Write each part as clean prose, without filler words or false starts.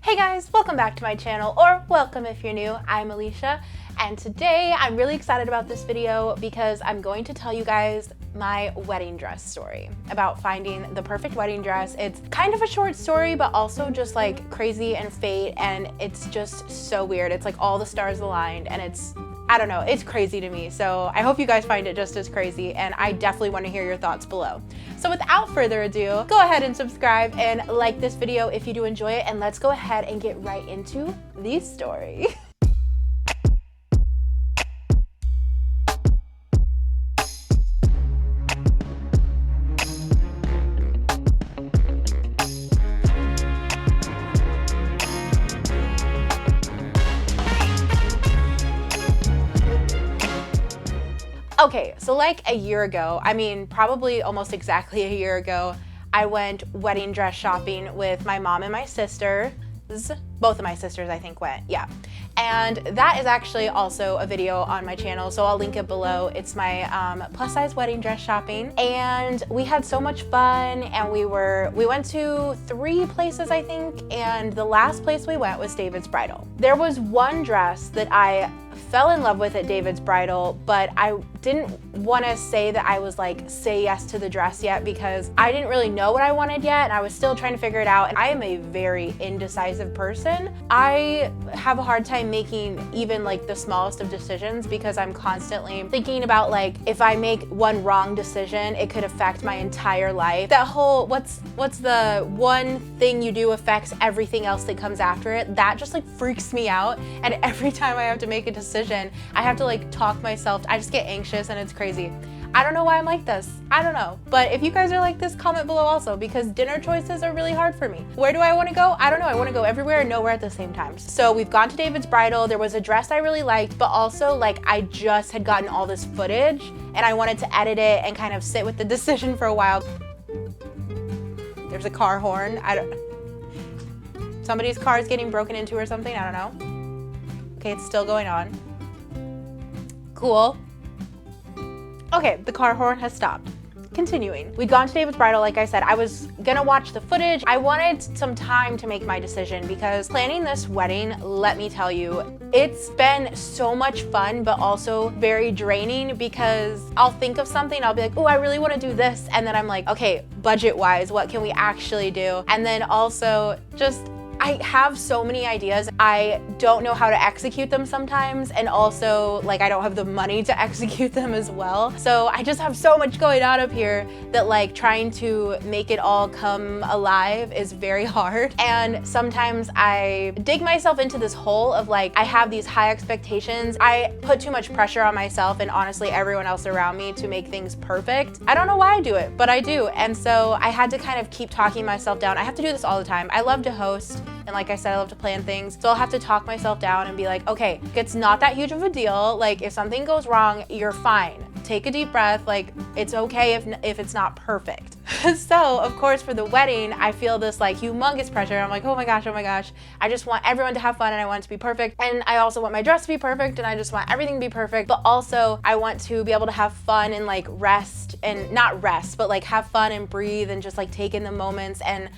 Hey guys, welcome back to my channel, or welcome if you're new. I'm Alicia, and today I'm really excited about this video because I'm going to tell you guys my wedding dress story, about finding the perfect wedding dress. It's kind of a short story, but also just like crazy and fate, and it's just so weird. It's like all the stars aligned, and I don't know, it's crazy to me. So I hope you guys find it just as crazy, and I definitely want to hear your thoughts below. So without further ado, go ahead and subscribe and like this video if you do enjoy it, and let's go ahead and get right into the story. Okay, so like a year ago, I mean, probably almost exactly a year ago, I went wedding dress shopping with my mom and my sisters. Both of my sisters, I think, went, yeah. And that is actually also a video on my channel, so I'll link it below. It's my plus size wedding dress shopping. And we had so much fun, and we went to 3 places, I think, and the last place we went was David's Bridal. There was one dress that I fell in love with at David's Bridal, but I didn't want to say that I was like, say yes to the dress yet, because I didn't really know what I wanted yet, and I was still trying to figure it out. And I am a very indecisive person. I have a hard time making even like the smallest of decisions because I'm constantly thinking about like, if I make one wrong decision, it could affect my entire life. That whole, what's the one thing you do affects everything else that comes after it? That just like freaks me out. And every time I have to make a decision, I have to like talk myself, I just get anxious, and it's crazy. I don't know why I'm like this. I don't know. But if you guys are like this, comment below also, because dinner choices are really hard for me. Where do I want to go? I don't know. I want to go everywhere and nowhere at the same time. So we've gone to David's Bridal. There was a dress I really liked, but also like I just had gotten all this footage and I wanted to edit it and kind of sit with the decision for a while. There's a car horn. Somebody's car is getting broken into or something. I don't know. Okay, it's still going on. Cool. Okay, the car horn has stopped. Continuing. We'd gone to David's Bridal, like I said. I was gonna watch the footage. I wanted some time to make my decision because planning this wedding, let me tell you, it's been so much fun, but also very draining because I'll think of something, I'll be like, oh, I really wanna do this. And then I'm like, okay, budget-wise, what can we actually do? And then also just, I have so many ideas. I don't know how to execute them sometimes, and also like I don't have the money to execute them as well. So I just have so much going on up here that like trying to make it all come alive is very hard. And sometimes I dig myself into this hole of like, I have these high expectations. I put too much pressure on myself and honestly everyone else around me to make things perfect. I don't know why I do it, but I do. And so I had to kind of keep talking myself down. I have to do this all the time. I love to host. And like I said, I love to plan things. So I'll have to talk myself down and be like, okay, it's not that huge of a deal. Like if something goes wrong, you're fine. Take a deep breath. Like it's okay if it's not perfect. So of course for the wedding, I feel this like humongous pressure. I'm like, oh my gosh. I just want everyone to have fun and I want it to be perfect. And I also want my dress to be perfect and I just want everything to be perfect. But also I want to be able to have fun and like rest, and not rest, but like have fun and breathe and just like take in the moments and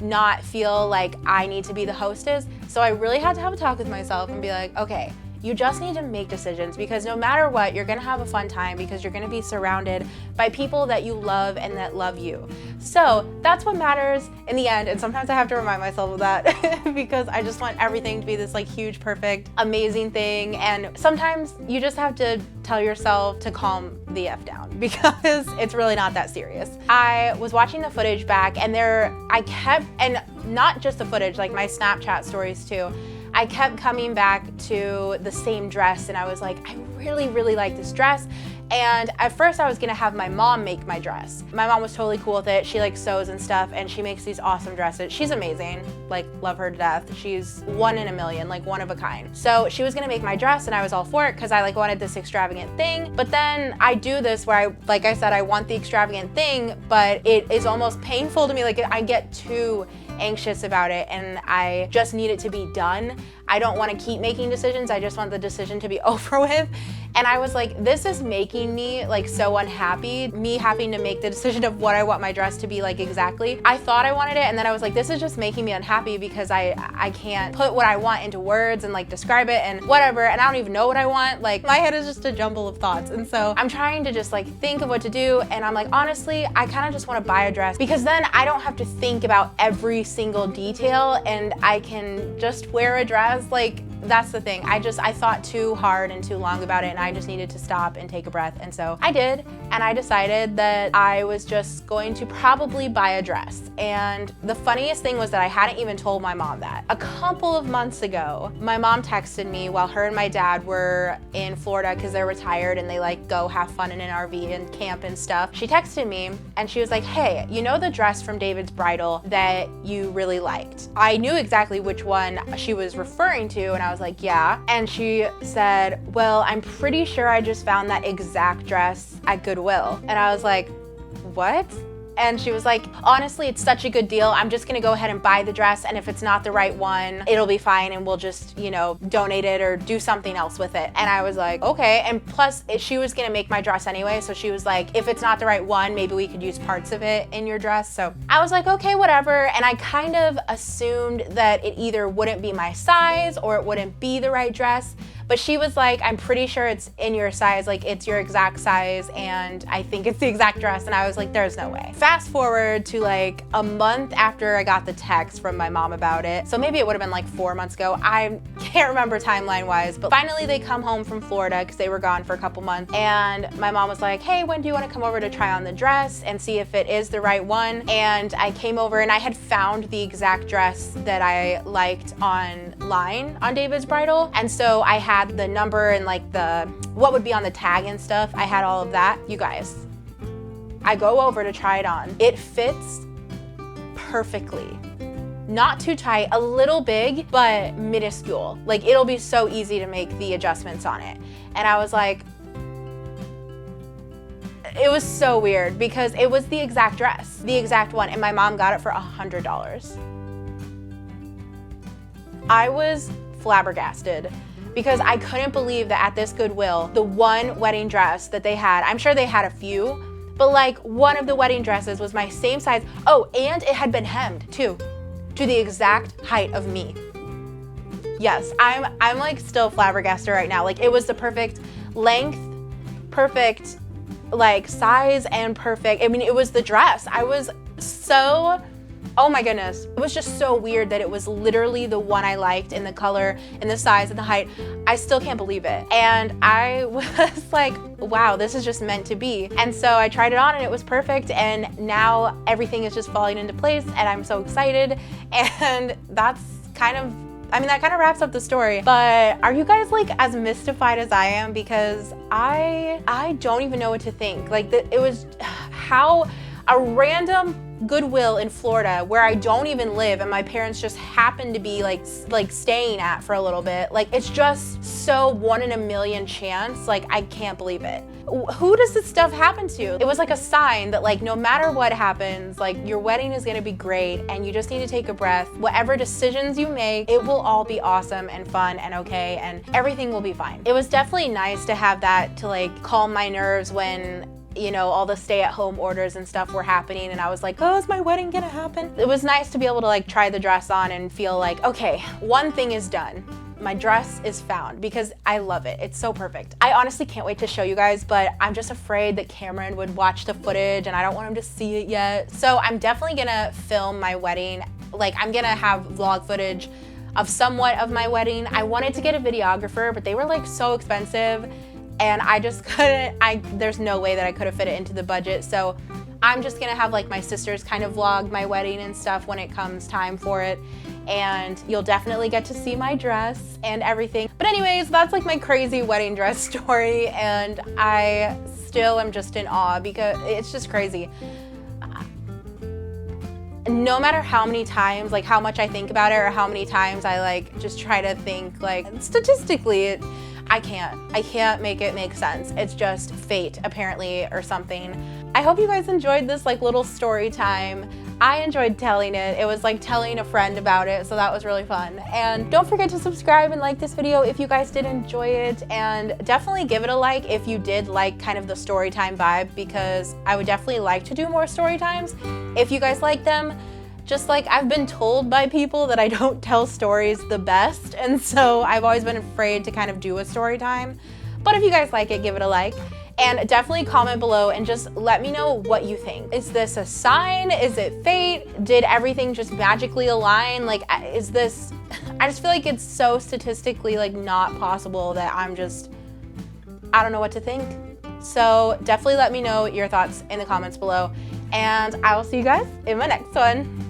not feel like I need to be the hostess. So I really had to have a talk with myself and be like, okay, you just need to make decisions, because no matter what, you're gonna have a fun time because you're gonna be surrounded by people that you love and that love you. So that's what matters in the end. And sometimes I have to remind myself of that because I just want everything to be this like huge, perfect, amazing thing. And sometimes you just have to tell yourself to calm the F down because it's really not that serious. I was watching the footage back and and not just the footage, like my Snapchat stories too, I kept coming back to the same dress and I was like, I really, really like this dress. And at first I was gonna have my mom make my dress. My mom was totally cool with it. She like sews and stuff and she makes these awesome dresses. She's amazing, like love her to death. She's one in a million, like one of a kind. So she was gonna make my dress and I was all for it because I like wanted this extravagant thing. But then I do this where like I said, I want the extravagant thing, but it is almost painful to me. Like I get too anxious about it and I just need it to be done. I don't want to keep making decisions. I just want the decision to be over with. And I was like, this is making me like so unhappy, me having to make the decision of what I want my dress to be like exactly. I thought I wanted it, and then I was like, this is just making me unhappy because I can't put what I want into words and like describe it and whatever, and I don't even know what I want. Like, my head is just a jumble of thoughts. And so I'm trying to just like think of what to do, and I'm like, honestly, I kind of just want to buy a dress because then I don't have to think about every single detail and I can just wear a dress. Like, that's the thing. I thought too hard and too long about it, and I just needed to stop and take a breath. And so I did, and I decided that I was just going to probably buy a dress. And the funniest thing was that I hadn't even told my mom that. A couple of months ago, my mom texted me while her and my dad were in Florida because they're retired and they like go have fun in an RV and camp and stuff. She texted me and she was like, hey, you know the dress from David's Bridal that you really liked? I knew exactly which one she was referring to, and I was like, yeah. And she said, well, I'm pretty sure I just found that exact dress at Goodwill. And I was like, what? And she was like, honestly, it's such a good deal. I'm just gonna go ahead and buy the dress, and if it's not the right one, it'll be fine, and we'll just, you know, donate it or do something else with it. And I was like, okay. And plus, she was gonna make my dress anyway, so she was like, if it's not the right one, maybe we could use parts of it in your dress. So I was like, okay, whatever. And I kind of assumed that it either wouldn't be my size or it wouldn't be the right dress. But she was like, I'm pretty sure it's in your size, like it's your exact size, and I think it's the exact dress. And I was like, there's no way. Fast forward to like a month after I got the text from my mom about it. So maybe it would have been like 4 months ago. I can't remember timeline wise, but finally they come home from Florida because they were gone for a couple months. And my mom was like, hey, when do you want to come over to try on the dress and see if it is the right one? And I came over and I had found the exact dress that I liked online on David's Bridal. And so I had the number and like what would be on the tag and stuff. I had all of that. You guys, I go over to try it on. It fits perfectly. Not too tight, a little big, but minuscule. Like, it'll be so easy to make the adjustments on it. And I was like, it was so weird because it was the exact dress, the exact one, and my mom got it for $100. I was flabbergasted because I couldn't believe that at this Goodwill, the one wedding dress that they had, I'm sure they had a few, but like one of the wedding dresses was my same size. Oh, and it had been hemmed too, to the exact height of me. Yes, I'm like still flabbergasted right now. Like, it was the perfect length, perfect like size, and perfect. I mean, it was the dress. I was so, oh my goodness. It was just so weird that it was literally the one I liked in the color and the size and the height. I still can't believe it. And I was like, wow, this is just meant to be. And so I tried it on and it was perfect. And now everything is just falling into place and I'm so excited. And that's kind of, I mean, that kind of wraps up the story. But are you guys like as mystified as I am? Because I don't even know what to think. Like, it was how a random Goodwill in Florida where I don't even live and my parents just happen to be like staying at for a little bit. Like, it's just so 1 in a million chance. Like, I can't believe it. Who does this stuff happen to? It was like a sign that like no matter what happens, like your wedding is gonna be great and you just need to take a breath. Whatever decisions you make, it will all be awesome and fun and okay and everything will be fine. It was definitely nice to have that to like calm my nerves when, you know, all the stay-at-home orders and stuff were happening and I was like, oh, is my wedding gonna happen? It was nice to be able to like try the dress on and feel like, okay, one thing is done. My dress is found because I love it. It's so perfect. I honestly can't wait to show you guys, but I'm just afraid that Cameron would watch the footage and I don't want him to see it yet. So I'm definitely gonna film my wedding. Like, I'm gonna have vlog footage of somewhat of my wedding. I wanted to get a videographer, but they were like so expensive and I just couldn't, there's no way that I could have fit it into the budget. So I'm just gonna have like my sisters kind of vlog my wedding and stuff when it comes time for it. And you'll definitely get to see my dress and everything. But anyways, that's like my crazy wedding dress story. And I still am just in awe because it's just crazy. No matter how many times, like how much I think about it or how many times I like just try to think like statistically, I can't make it make sense. It's just fate apparently or something. I hope you guys enjoyed this like little story time. I enjoyed telling it. It was like telling a friend about it, so that was really fun. And don't forget to subscribe and like this video if you guys did enjoy it, and definitely give it a like if you did like kind of the story time vibe, because I would definitely like to do more story times if you guys like them. Just like I've been told by people that I don't tell stories the best, and so I've always been afraid to kind of do a story time. But if you guys like it, give it a like. And definitely comment below and just let me know what you think. Is this a sign? Is it fate? Did everything just magically align? Like, is this, I just feel like it's so statistically like not possible that I don't know what to think. So definitely let me know your thoughts in the comments below, and I will see you guys in my next one.